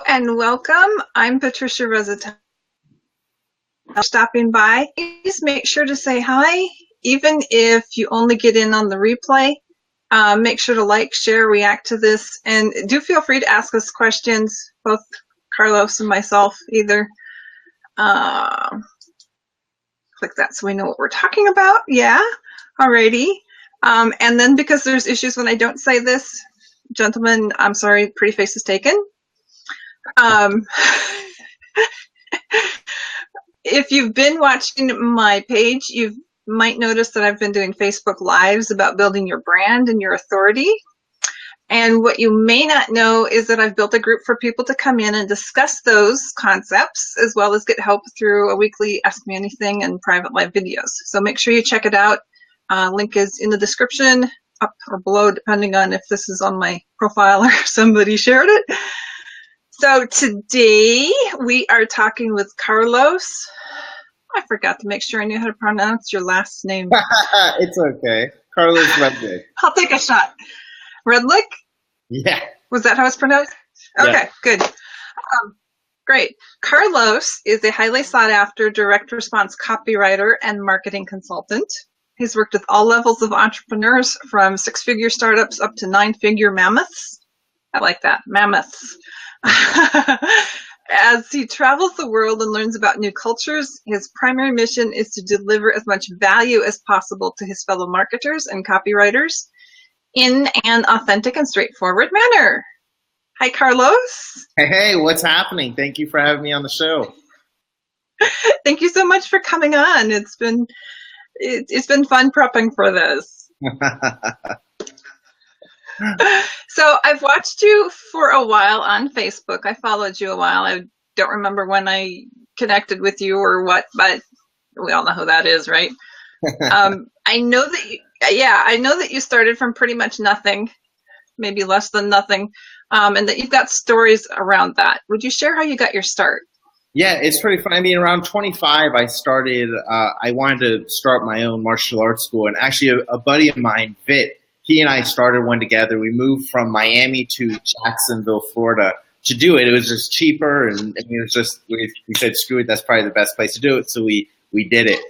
and welcome. I'm Patricia Rosatellum. Stopping by. Please make sure to say hi, even if you only get in on the replay. Make sure to like, share, react to this, and do feel free to ask us questions, both Carlos and myself, either. Click that so we know what we're talking about. Yeah, alrighty. And then because there's issues when I don't say this, gentlemen, I'm sorry, pretty face is taken. If you've been watching my page, you might notice that I've been doing Facebook Lives about building your brand and your authority. And what you may not know is that I've built a group for people to come in and discuss those concepts, as well as get help through a weekly Ask Me Anything and private live videos. So make sure you check it out. Link is in the description, up or below, depending on if this is on my profile or somebody shared it. So today we are talking with Carlos. I forgot to make sure I knew how to pronounce your last name. It's okay. Carlos Redlich. I'll take a shot. Redlich? Yeah. Was that how it's pronounced? Okay, yeah. Good. Great. Carlos is a highly sought after direct response copywriter and marketing consultant. He's worked with all levels of entrepreneurs, from 6-figure startups up to 9-figure mammoths. I like that, mammoths. As he travels the world and learns about new cultures, his primary mission is to deliver as much value as possible to his fellow marketers and copywriters in an authentic and straightforward manner. Hi, Carlos. Hey, what's happening? Thank you for having me on the show. Thank you so much for coming on. It's been fun prepping for this. So I've watched you for a while on Facebook. I followed you a while. I don't remember when I connected with you or what, but we all know who that is, right? I know that you started from pretty much nothing, maybe less than nothing, and that you've got stories around that. Would you share how you got your start? Yeah, it's pretty fun. I mean, around 25, I started, I wanted to start my own martial arts school, and actually a buddy of mine, Vit, he and I started one together. We moved from Miami to Jacksonville, Florida to do it. It was just cheaper, and it was just, we said, screw it, that's probably the best place to do it, so we did it.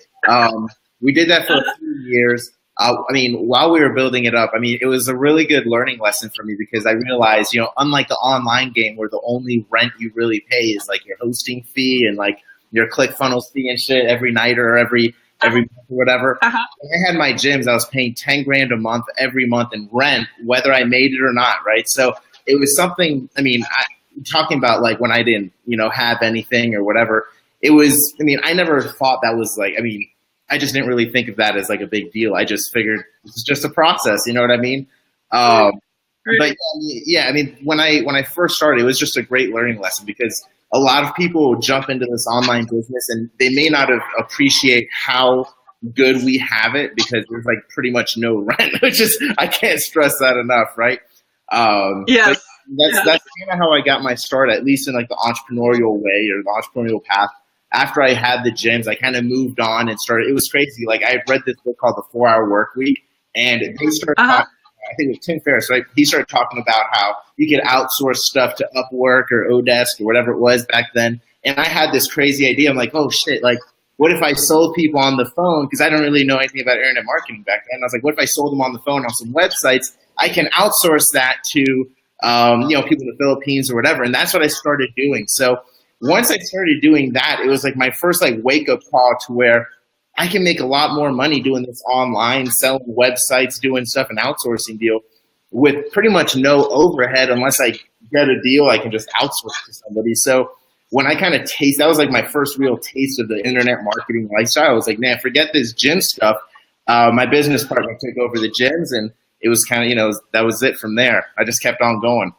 We did that for a few years. I mean, while we were building it up, I mean, it was a really good learning lesson for me, because I realized, you know, unlike the online game where the only rent you really pay is like your hosting fee and like your ClickFunnels fee and shit every night or every month or whatever. When I had my gyms, I was paying 10 grand a month every month in rent, whether I made it or not, right? So it was something, I mean, talking about like when I didn't, you know, have anything or whatever, it was, I mean, I never thought that was like, I mean, I just didn't really think of that as like a big deal. I just figured it's just a process, you know what I mean? But yeah, I mean, when I first started, it was just a great learning lesson, because a lot of people jump into this online business and they may not have appreciate how good we have it, because there's like pretty much no rent, which is, I can't stress that enough, right? Yes. That's kind of how I got my start, at least in like the entrepreneurial way or the entrepreneurial path. After I had the gyms, I kind of moved on and started. It was crazy. Like, I had read this book called The 4-Hour Work Week, and they started talking, I think it was Tim Ferriss, right? He started talking about how you could outsource stuff to Upwork or Odesk or whatever it was back then. And I had this crazy idea. I'm like, oh shit, like, what if I sold people on the phone? Because I don't really know anything about internet marketing back then. I was like, what if I sold them on the phone on some websites? I can outsource that to, you know, people in the Philippines or whatever. And that's what I started doing. So once I started doing that, it was like my first like wake up call to where I can make a lot more money doing this online, selling websites, doing stuff, an outsourcing deal with pretty much no overhead. Unless I get a deal, I can just outsource to somebody. So when I kind of that was like my first real taste of the internet marketing lifestyle. I was like, man, forget this gym stuff. My business partner took over the gyms, and it was kind of, you know, that was it from there. I just kept on going.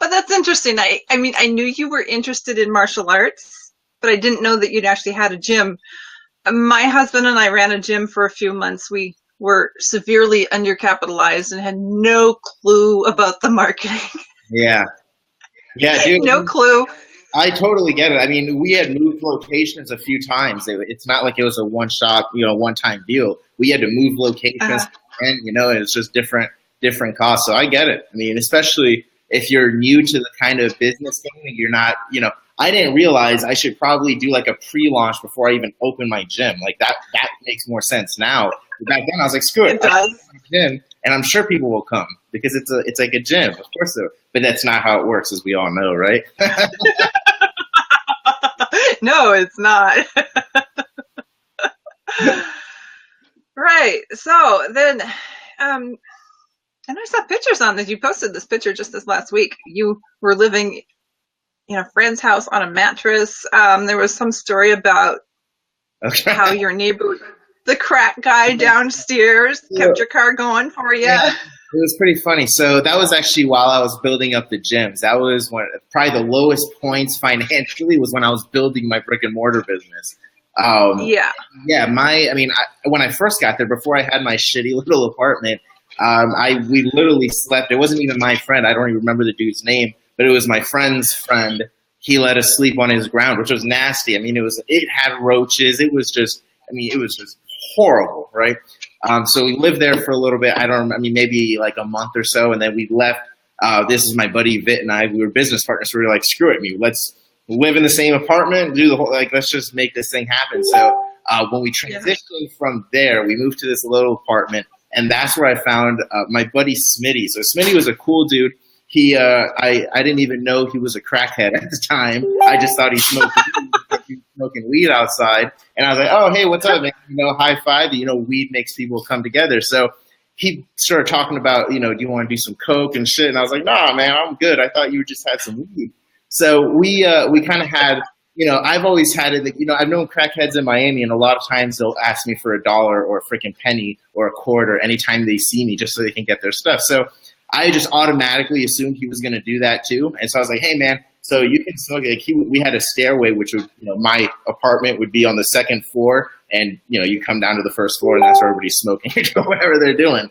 Well, that's interesting. I mean, I knew you were interested in martial arts, but I didn't know that you'd actually had a gym. My husband and I ran a gym for a few months. We were severely undercapitalized and had no clue about the marketing. Yeah, dude. No clue. I totally get it. I mean, we had moved locations a few times. It's not like it was a one-shot, you know, one-time deal. We had to move locations, and you know, it's just different different costs. So I get it. I mean, especially if you're new to the kind of business thing and you're not, I didn't realize I should probably do like a pre-launch before I even open my gym. Like that makes more sense now. But back then I was like, screw it. It does. Gym, and I'm sure people will come because it's like a gym. Of course, but that's not how it works, as we all know, right? No, it's not. Right. So then, and I saw pictures on this. You posted this picture just this last week. You were living in a friend's house on a mattress. There was some story about how your neighbor, the crack guy downstairs, kept your car going for you. Yeah. It was pretty funny. So that was actually while I was building up the gyms. That was probably the lowest points financially was when I was building my brick and mortar business. Yeah. When I first got there, before I had my shitty little apartment, we literally slept. It wasn't even my friend. I don't even remember the dude's name, but it was my friend's friend. He let us sleep on his ground, which was nasty. I mean, it had roaches. It was just horrible, right? So we lived there for a little bit. Maybe like a month or so, and then we left. This is my buddy Vit and I. We were business partners. So we were like, screw it, let's live in the same apartment, do the whole, let's just make this thing happen. So when we transitioned from there, we moved to this little apartment, and that's where I found my buddy Smitty. So Smitty was a cool dude. He, I didn't even know he was a crackhead at the time. I just thought he smoked smoking weed outside. And I was like, oh, hey, what's up, man? High five. Weed makes people come together. So he started talking about, do you want to do some coke and shit? And I was like, nah, man, I'm good. I thought you just had some weed. So we kind of had, I've always had it, I've known crackheads in Miami, and a lot of times they'll ask me for $1 or a freaking penny or a quarter anytime they see me just so they can get their stuff. So I just automatically assumed he was going to do that too. And so I was like, hey, man, so you can smoke. We had a stairway, which would, my apartment would be on the second floor. And, you come down to the first floor and that's where everybody's smoking or whatever they're doing.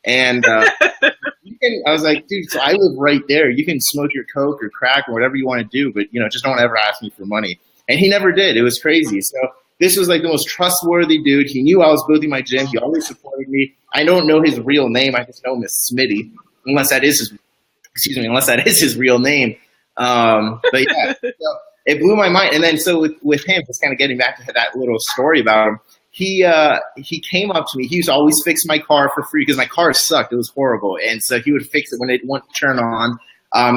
And I was like, dude, so I live right there. You can smoke your coke or crack or whatever you want to do, but, just don't ever ask me for money. And he never did. It was crazy. So this was like the most trustworthy dude. He knew I was building my gym. He always supported me. I don't know his real name. I just know him as Smitty. Unless that is his real name. But yeah, so it blew my mind. And then so with him, just kind of getting back to that little story about him, he came up to me. He used to always fix my car for free because my car sucked. It was horrible. And so he would fix it when it wouldn't turn on.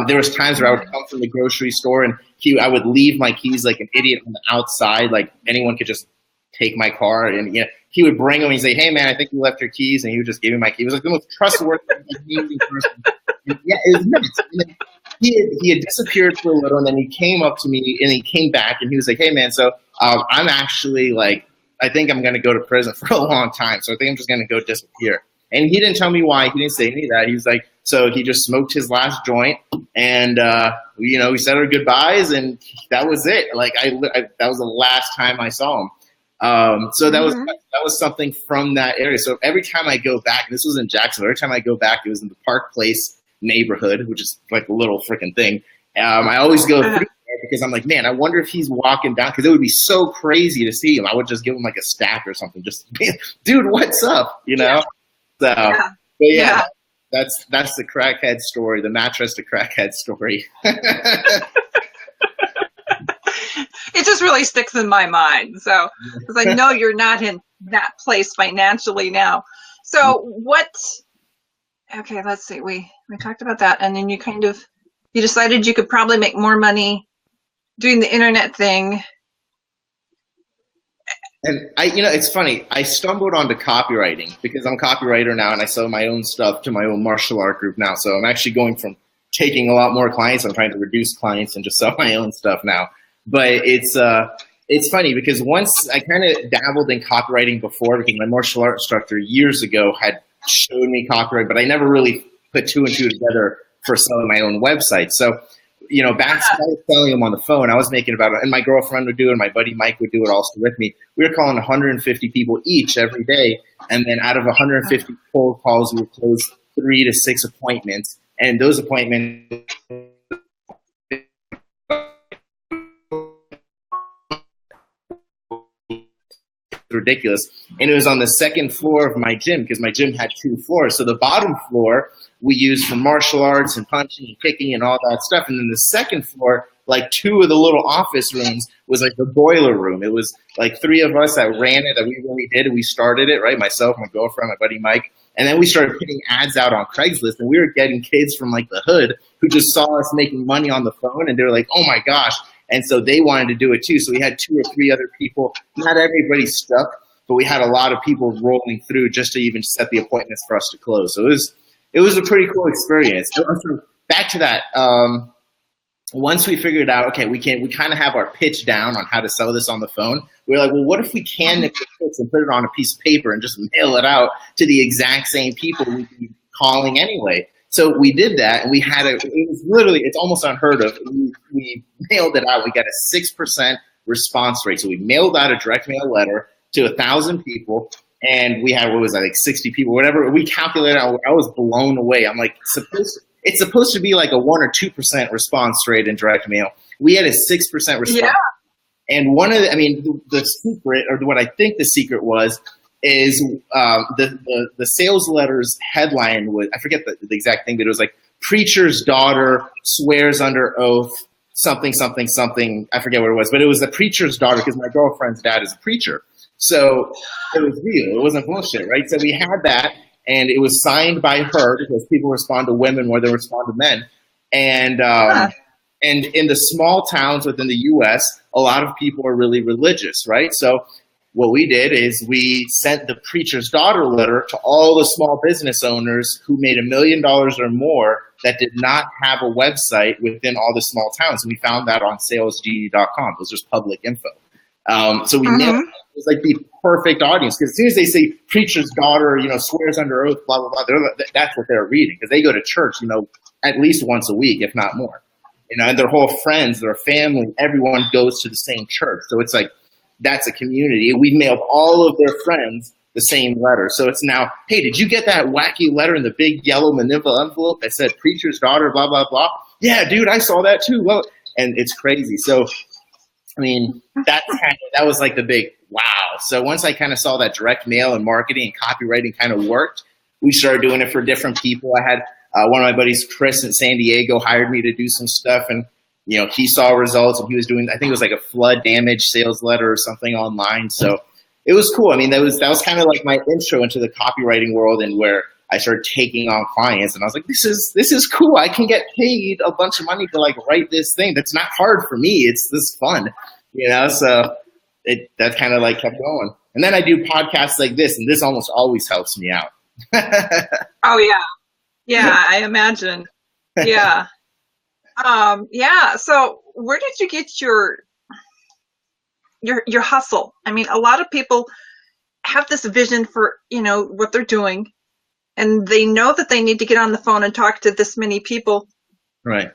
There was times where I would come from the grocery store and I would leave my keys like an idiot on the outside. Like anyone could just take my car, and he would bring them and he'd say, hey man, I think you left your keys, and he would just give me my keys. It was like the most trustworthy, amazing person. And yeah, it was nuts. He had disappeared for a little, and then he came up to me and he came back and he was like, hey man, so I'm actually I think I'm gonna go to prison for a long time, so I think I'm just gonna go disappear. And he didn't tell me why. He didn't say any of that. He was like, so he just smoked his last joint, and we said our goodbyes, and that was it. That was the last time I saw him. So that was something from that area. So every time I go back, this was in Jacksonville. Every time I go back, it was in the Park Place neighborhood, which is like a little freaking thing. I always go through there because I'm like, man, I wonder if he's walking down, because it would be so crazy to see him. I would just give him like a stack or something. Just, dude, what's up? Yeah. So, but yeah. That's the crackhead story, the mattress to crackhead story. It just really sticks in my mind. So, because I know you're not in that place financially now. So okay, let's see. We talked about that. And then you decided you could probably make more money doing the internet thing. And it's funny. I stumbled onto copywriting because I'm a copywriter now, and I sell my own stuff to my own martial art group now. So I'm actually going from taking a lot more clients. I'm trying to reduce clients and just sell my own stuff now. But it's funny because once I kind of dabbled in copywriting before, because my martial art instructor years ago had showed me copyright, but I never really put two and two together for selling my own website. So, back I was selling them on the phone. I was making and my girlfriend would do it, and my buddy Mike would do it also with me. We were calling 150 people each every day, and then out of 150 cold calls, we would close 3 to 6 appointments, and those appointments ridiculous. And it was on the second floor of my gym because my gym had 2 floors. So the bottom floor we used for martial arts and punching and kicking and all that stuff. And then the second floor, like 2 of the little office rooms was like the boiler room. It was like 3 of us that ran it, that we really did. And we started it, right? Myself, my girlfriend, my buddy Mike. And then we started putting ads out on Craigslist, and we were getting kids from like the hood who just saw us making money on the phone, and they were like, oh my gosh. And so they wanted to do it too. So we had 2 or 3 other people. Not everybody stuck, but we had a lot of people rolling through just to even set the appointments for us to close. So it was a pretty cool experience. So back to that. Once we figured out, okay, we kind of have our pitch down on how to sell this on the phone. We were like, well, what if we can nip the pitch and put it on a piece of paper and just mail it out to the exact same people we'd be calling anyway? So we did that, and we had it's almost unheard of. We mailed it out. We got a 6% response rate. So we mailed out a direct mail letter to 1,000 people, and we had, what was that, like 60 people, whatever. We calculated, I was blown away. I'm like, it's supposed to be like a 1 or 2% response rate in direct mail. We had a 6% response. Yeah. And the secret, or what I think the secret was, is the sales letter's headline was, I forget the exact thing, but it was like, preacher's daughter swears under oath, something, something, something. I forget what it was, but it was the preacher's daughter because my girlfriend's dad is a preacher. So it was real. It wasn't bullshit, right? So we had that. And it was signed by her because people respond to women more than respond to men. And in the small towns within the U.S., a lot of people are really religious, right? So what we did is we sent the preacher's daughter letter to all the small business owners who made $1 million or more that did not have a website within all the small towns. And we found that on salesg.com. It was just public info. So we nailed it. It was like the perfect audience, because as soon as they say preacher's daughter, swears under oath, blah, blah, blah, that's what they're reading, because they go to church, at least once a week, if not more. And their whole friends, their family, everyone goes to the same church. So it's like, that's a community. We mailed all of their friends the same letter. So it's now, hey, did you get that wacky letter in the big yellow manila envelope that said preacher's daughter, blah, blah, blah? Yeah, dude, I saw that too. Well, and it's crazy. So, that was like the big wow. So once I kind of saw that direct mail and marketing and copywriting kind of worked, we started doing it for different people. I had one of my buddies, Chris in San Diego, hired me to do some stuff, and he saw results, and he was doing, I think it was like a flood damage sales letter or something online. So it was cool. That was kind of like my intro into the copywriting world, and where I started taking on clients, and I was like, this is cool. I can get paid a bunch of money to like write this thing. That's not hard for me. It's this fun, so that kind of like kept going. And then I do podcasts like this, and this almost always helps me out. Oh yeah. Yeah, I imagine. Yeah. So where did you get your hustle? A lot of people have this vision for, what they're doing, and they know that they need to get on the phone and talk to this many people. Right.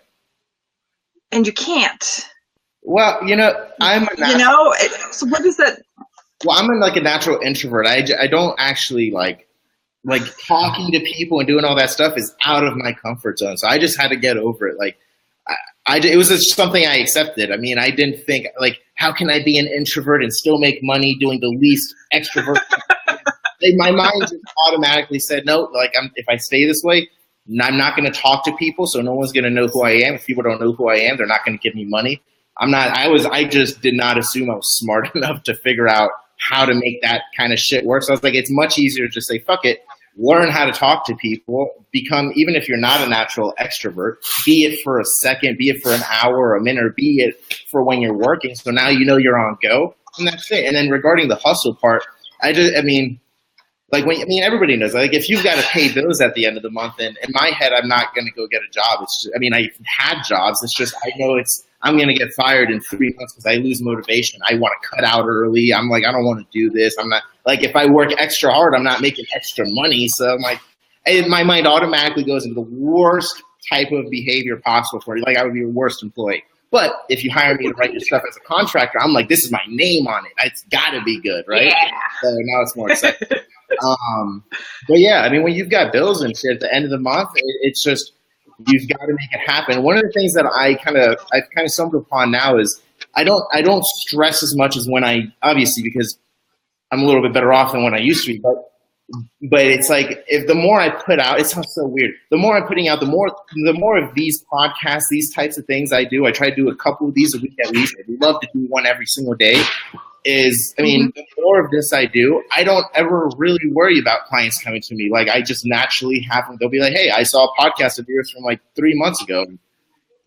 And you can't. Well, I'm a natural, so what is that? Well, I'm like a natural introvert. I don't actually like talking to people and doing all that stuff is out of my comfort zone. So I just had to get over it. Like, it was just something I accepted. I didn't think like, how can I be an introvert and still make money doing the least extrovert? My mind just automatically said, no, like if I stay this way, I'm not going to talk to people. So no one's going to know who I am. If people don't know who I am, they're not going to give me money. I just did not assume I was smart enough to figure out how to make that kind of shit work. So I was like, it's much easier to just say, fuck it, learn how to talk to people, become, even if you're not a natural extrovert, be it for a second, be it for an hour or a minute, or be it for when you're working. So now you're on go, and that's it. And then regarding the hustle part, everybody knows, like, if you've got to pay bills at the end of the month, and in my head, I'm not going to go get a job. It's just, I had jobs. It's just, I know I'm going to get fired in 3 months because I lose motivation. I want to cut out early. I'm like, I don't want to do this. I'm not, like, if I work extra hard, I'm not making extra money. So I'm like, my mind automatically goes into the worst type of behavior possible for you. Like, I would be your worst employee. But if you hire me to write your stuff as a contractor, I'm like, this is my name on it. It's got to be good, right? Yeah. So now it's more exciting. But yeah, when you've got bills and shit at the end of the month, it's just, you've got to make it happen. One of the things that I've kind of stumbled upon now is I don't stress as much as when obviously, because I'm a little bit better off than when I used to be, but it's like, if the more I put out, it sounds so weird. The more I'm putting out, the more of these podcasts, these types of things I do. I try to do a couple of these a week at least. I'd love to do one every single day. The more of this I do, I don't ever really worry about clients coming to me. Like, I just naturally have them. They'll be like, hey, I saw a podcast of yours from like 3 months ago.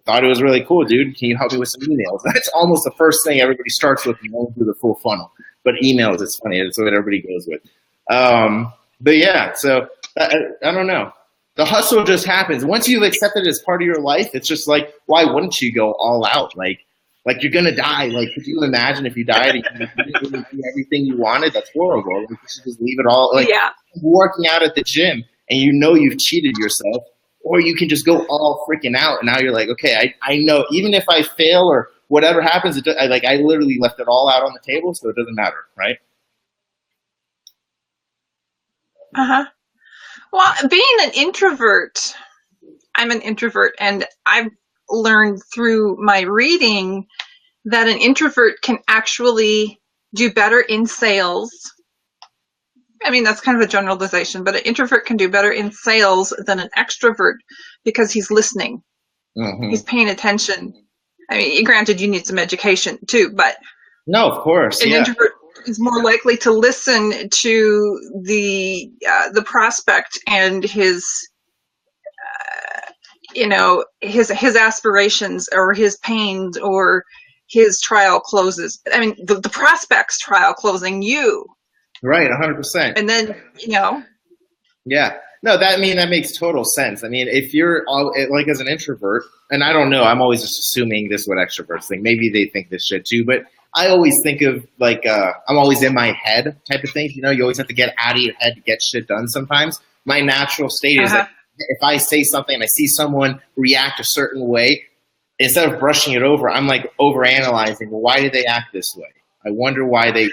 Thought it was really cool, dude. Can you help me with some emails? That's almost the first thing everybody starts with. You don't do the full funnel. But emails, it's funny. It's what everybody goes with. But yeah, so I don't know. The hustle just happens. Once you've accepted it as part of your life, it's just like, why wouldn't you go all out? Like you're going to die. Like, could you imagine if you died and you didn't really do everything you wanted? That's horrible. Like, you should just leave it all. Like, working out at the gym and you know you've cheated yourself, or you can just go all freaking out. And now you're like, okay, I know even if I fail or whatever happens, I literally left it all out on the table, so it doesn't matter, right? Well, being an introvert, I'm an introvert, and I've learned through my reading that an introvert can actually do better in sales. I mean, that's kind of a generalization, but an introvert can do better in sales than an extrovert because he's listening. Mm-hmm. He's paying attention. I mean, granted, you need some education too, but no, of course, an introvert is more likely to listen to the prospect and his aspirations or his pains or his trial closes. I mean, the prospect's trial closing you. Right, 100%. And then, Yeah. No, that makes total sense. I mean, if you're like, as an introvert, and I don't know, I'm always just assuming this is what extroverts think. Maybe they think this shit too, but I always think of like, I'm always in my head type of thing. You always have to get out of your head to get shit done sometimes. My natural state is like, if I say something and I see someone react a certain way, instead of brushing it over, I'm like overanalyzing. Well, why did they act this way? I wonder why they,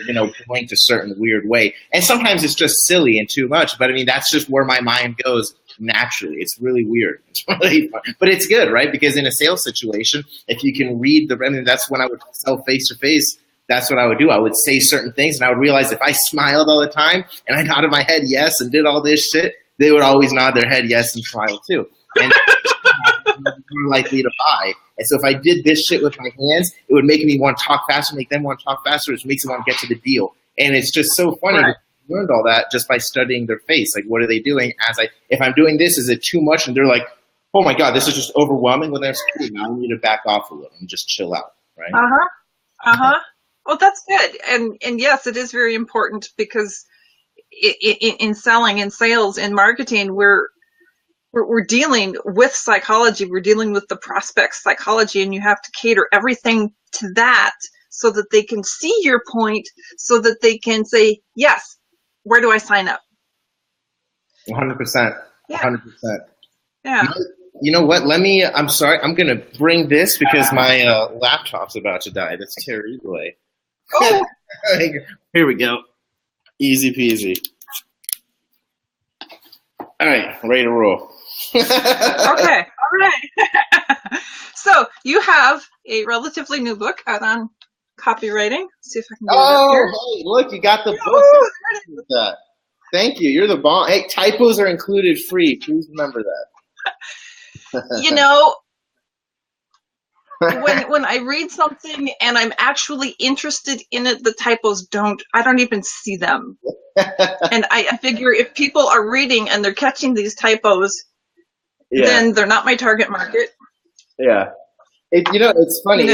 blinked a certain weird way. And sometimes it's just silly and too much. But I mean, that's just where my mind goes naturally. It's really weird. It's really fun. But it's good, right? Because in a sales situation, if you can read that's when I would sell face to face. That's what I would do. I would say certain things and I would realize if I smiled all the time and I nodded my head yes and did all this shit, they would always nod their head yes and smile too. And more likely to buy. And so if I did this shit with my hands, it would make me want to talk faster, make them want to talk faster, which makes them want to get to the deal. And it's just so funny that I learned all that just by studying their face. Like, what are they doing? If I'm doing this, is it too much? And they're like, oh my God, this is just overwhelming. Well, that's cool. Now I need to back off a little and just chill out, right? Well, that's good. And yes, it is very important because in selling, in sales, in marketing, we're dealing with psychology. We're dealing with the prospect's psychology, and you have to cater everything to that so that they can see your point, so that they can say, yes, where do I sign up? 100%. Yeah. 100%. Yeah. You know what? I'm sorry. I'm going to bring this because my laptop's about to die. That's terrible. Oh. Here we go. Easy peasy. All right. Ready to roll. Okay. All right. So you have a relatively new book out on copywriting. See if I can get it up here. Hey, look, you got the book. Thank you. You're the bomb. Hey, typos are included free. Please remember that. When I read something and I'm actually interested in it, the typos I don't even see them. And I figure if people are reading and they're catching these typos, then they're not my target market. Yeah. It's funny.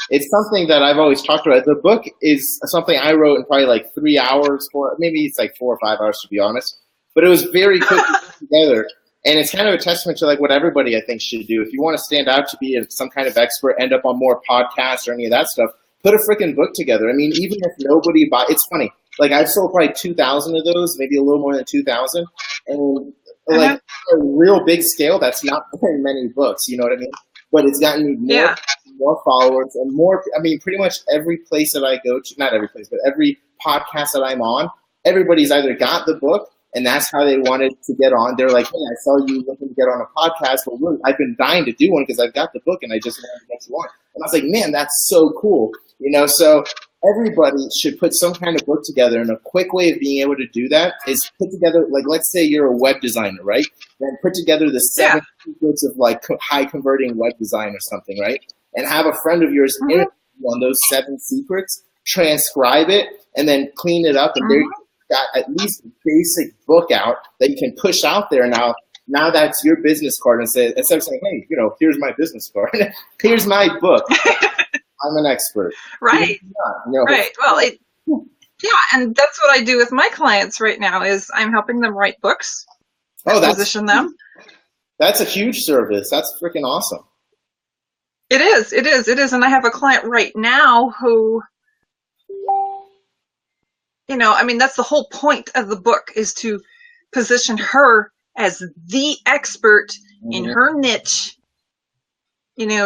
It's something that I've always talked about. The book is something I wrote in probably like 3 hours, maybe it's like 4 or 5 hours to be honest. But it was very quick together. And it's kind of a testament to like what everybody I think should do. If you want to stand out to be some kind of expert, end up on more podcasts or any of that stuff, put a freaking book together. I mean, even if nobody buys, it's funny. Like I've sold probably 2,000 of those, maybe a little more than 2,000. And like a real big scale, that's not very many books, you know what I mean? But it's gotten me more followers and more, I mean, pretty much every place that I go to, not every place, but every podcast that I'm on, everybody's either got the book and that's how they wanted to get on. They're like, hey, I saw you looking to get on a podcast, but really, I've been dying to do one because I've got the book and I just wanted to get you on. And I was like, man, that's so cool. So everybody should put some kind of book together, and a quick way of being able to do that is put together, like, let's say you're a web designer, right? Then put together the 7 secrets of like high converting web design or something, right? And have a friend of yours interview on those 7 secrets, transcribe it, and then clean it up, and there you got at least a basic book out that you can push out there now. Now that's your business card, and say, instead of saying, hey, here's my business card, here's my book. I'm an expert. Right. Right. Well, yeah, and that's what I do with my clients right now is I'm helping them write books, position them. That's a huge service. That's freaking awesome. It is. It is. It is. And I have a client right now who, that's the whole point of the book is to position her as the expert in her niche.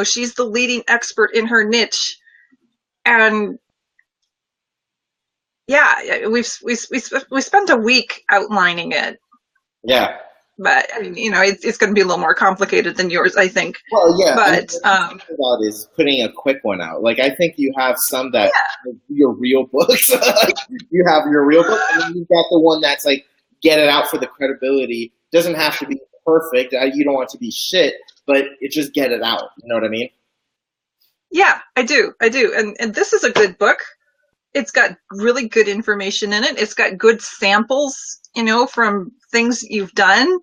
She's the leading expert in her niche. And yeah, we spent a week outlining it. Yeah. But it's going to be a little more complicated than yours, I think. Well, yeah. But about is putting a quick one out. Like, I think you have some that your real books. You have your real book, and then you've got the one that's like, get it out for the credibility. Doesn't have to be perfect. You don't want it to be shit, but it just get it out. You know what I mean? Yeah, I do. And this is a good book. It's got really good information in it. It's got good samples, from things you've done.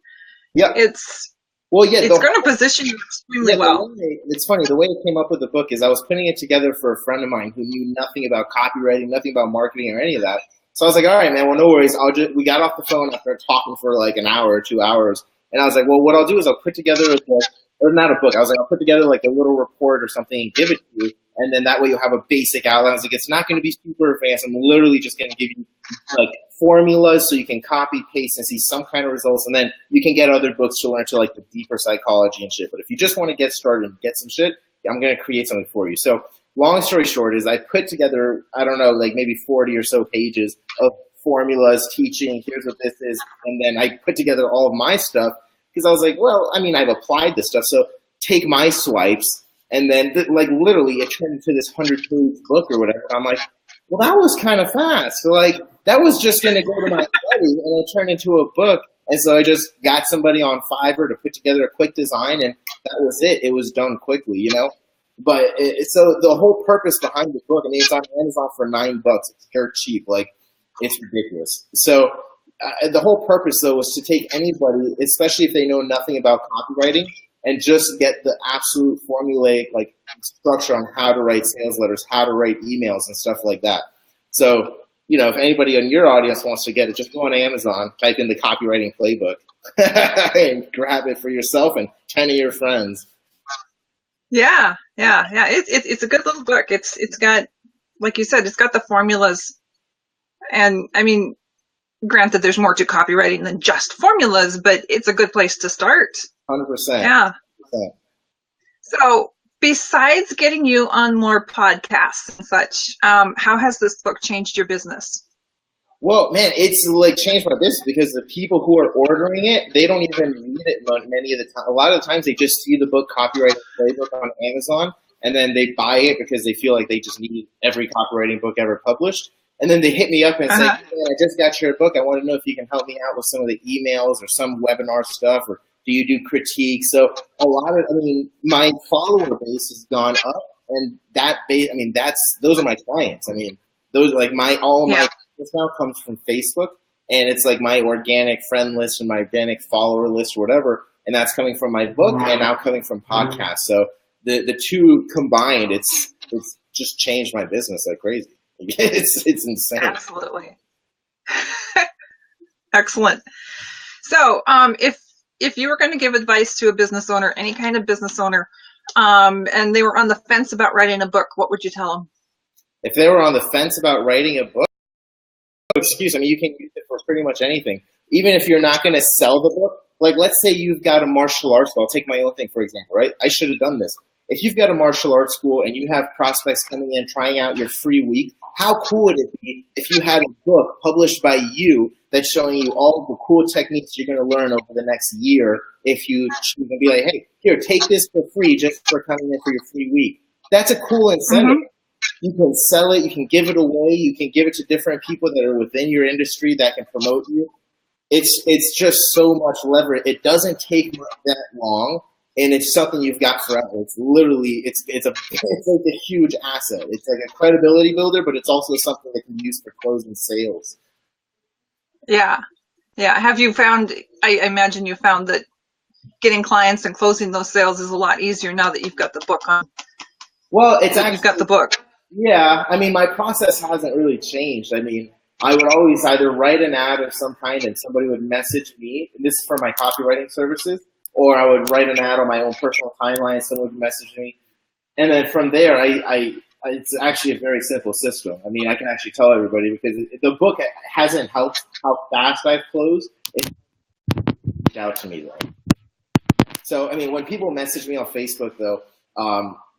Yeah. It's going to position you extremely well. It's funny. The way I came up with the book is I was putting it together for a friend of mine who knew nothing about copywriting, nothing about marketing or any of that. So I was like, all right, man, well, no worries. We got off the phone after talking for like an hour or 2 hours. And I was like, well, what I'll do is I'll put together a book, or not a book. I was like, I'll put together like a little report or something and give it to you. And then that way you'll have a basic outline. I was like, it's not going to be super advanced. I'm literally just going to give you like formulas so you can copy, paste, and see some kind of results. And then you can get other books to learn to like the deeper psychology and shit. But if you just want to get started and get some shit, I'm going to create something for you. So long story short is I put together, I don't know, like maybe 40 or so pages of formulas, teaching, here's what this is. And then I put together all of my stuff because I was like, well, I've applied this stuff. So take my swipes. And then like literally it turned into this 100-page book or whatever. And I'm like, well, that was kind of fast. So like that was just going to go to my study and it turned into a book. And so I just got somebody on Fiverr to put together a quick design and that was it. It was done quickly, But so the whole purpose behind the book, it's on Amazon for $9. It's dirt cheap. Like, it's ridiculous. So the whole purpose, though, was to take anybody, especially if they know nothing about copywriting, and just get the absolute formulaic like structure on how to write sales letters, how to write emails, and stuff like that. So, if anybody in your audience wants to get it, just go on Amazon, type in the copywriting playbook, and grab it for yourself and 10 of your friends. Yeah. It's a good little book. It's got, like you said, it's got the formulas. And granted, there's more to copywriting than just formulas, but it's a good place to start. 100%. Yeah. 100%. So besides getting you on more podcasts and such, how has this book changed your business? Well, man, it's like changed my business because the people who are ordering it, they don't even read it many of the time. A lot of the times they just see the book Copywriting Playbook on Amazon and then they buy it because they feel like they just need every copywriting book ever published. And then they hit me up and say, hey, I just got your book. I want to know if you can help me out with some of the emails or some webinar stuff, or do you do critique? So a lot of, my follower base has gone up, and those are my clients. Those like my business now comes from Facebook, and it's like my organic friend list and my organic follower list or whatever, and that's coming from my book and now coming from podcasts. So the two combined, it's just changed my business like crazy. It's insane. Absolutely. Excellent. So if you were going to give advice to a business owner, any kind of business owner, and they were on the fence about writing a book, what would you tell them? If they were on the fence about writing a book, you can use it for pretty much anything. Even if you're not going to sell the book, like let's say you've got a martial arts school. I'll take my own thing, for example, right? I should have done this. If you've got a martial arts school and you have prospects coming in trying out your free week, how cool would it be if you had a book published by you that's showing you all the cool techniques you're going to learn over the next year if you choose to be like, hey, here, take this for free just for coming in for your free week. That's a cool incentive. You can sell it. You can give it away. You can give it to different people that are within your industry that can promote you. It's just so much leverage. It doesn't take that long, and it's something you've got forever. It's literally it's like a huge asset. It's like a credibility builder, but it's also something that can be used for closing sales. Yeah. Yeah. Have you found, I imagine you found that getting clients and closing those sales is a lot easier now that you've got the book on. Well, it's actually, you've got the book. Yeah, I mean, my process hasn't really changed. I mean, I would always either write an ad of some kind and somebody would message me, and this is for my copywriting services, or I would write an ad on my own personal timeline and someone would message me. And then from there, it's actually a very simple system. I mean, I can actually tell everybody because the book hasn't helped how fast I've closed. It's reached out to me, though. So, I mean, when people message me on Facebook, though,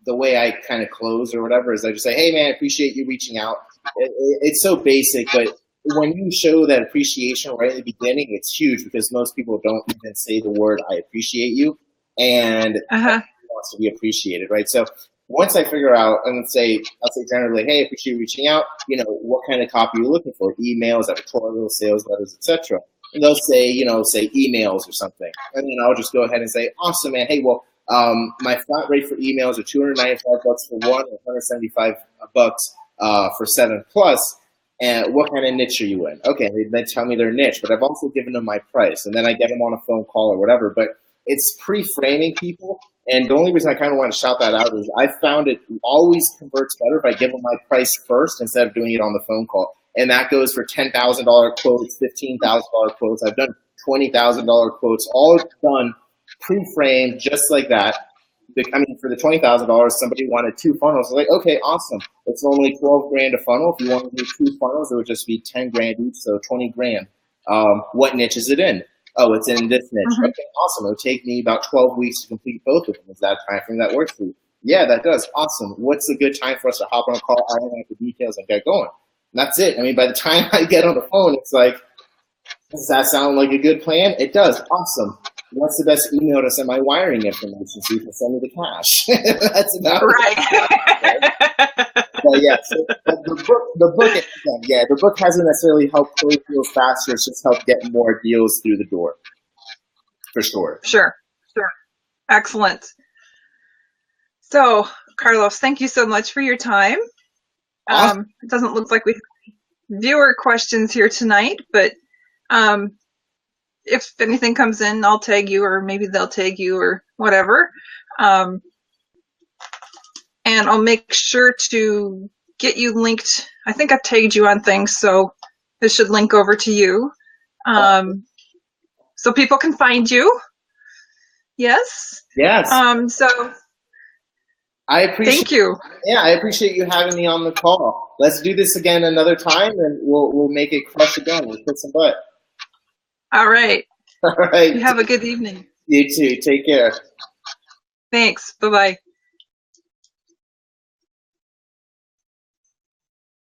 the way I kind of close or whatever is I just say, hey, man, I appreciate you reaching out. It's so basic, but when you show that appreciation right at the beginning, it's huge because most people don't even say the word I appreciate you, and wants to be appreciated, right? So once I figure out, and I'll say generally, hey, I appreciate you reaching out, what kind of copy you're looking for, emails, editorials, sales letters, etc. And they'll say, say emails or something. And then I'll just go ahead and say, awesome, man. Hey, well, my flat rate for emails are $295 for one, and $175 for 7+. And what kind of niche are you in? Okay, they tell me their niche, but I've also given them my price, and then I get them on a phone call or whatever. But it's pre-framing people, and the only reason I kind of want to shout that out is I found it always converts better if I give them my price first instead of doing it on the phone call. And that goes for $10,000 quotes, $15,000 quotes. I've done $20,000 quotes, all done pre-framed just like that. I mean, for the $20,000, somebody wanted 2 funnels. I was like, okay, awesome. It's only $12,000 a funnel. If you want to do 2 funnels, it would just be $10,000 each, so $20,000. What niche is it in? Oh, it's in this niche. Okay, awesome. It would take me about 12 weeks to complete both of them. Is that a time frame that works for you? Yeah, that does. Awesome. What's a good time for us to hop on a call, iron out the details, and get going? And that's it. I mean, by the time I get on the phone, it's like, does that sound like a good plan? It does. Awesome. What's the best email to send my wiring information so you can send me the cash? That's about right. But yeah, so the book hasn't necessarily helped close deals faster. It's just helped get more deals through the door, for sure. Sure. Excellent. So, Carlos, thank you so much for your time. Awesome. It doesn't look like we have viewer questions here tonight, but if anything comes in, I'll tag you, or maybe they'll tag you, or whatever. And I'll make sure to get you linked. I think I've tagged you on things, so this should link over to you. So people can find you. Yes? Yes. So I appreciate. Thank you. Yeah, I appreciate you having me on the call. Let's do this again another time, and we'll make it crush again. We'll put some butt. All right. All right. You have a good evening. You too. Take care. Thanks. Bye-bye.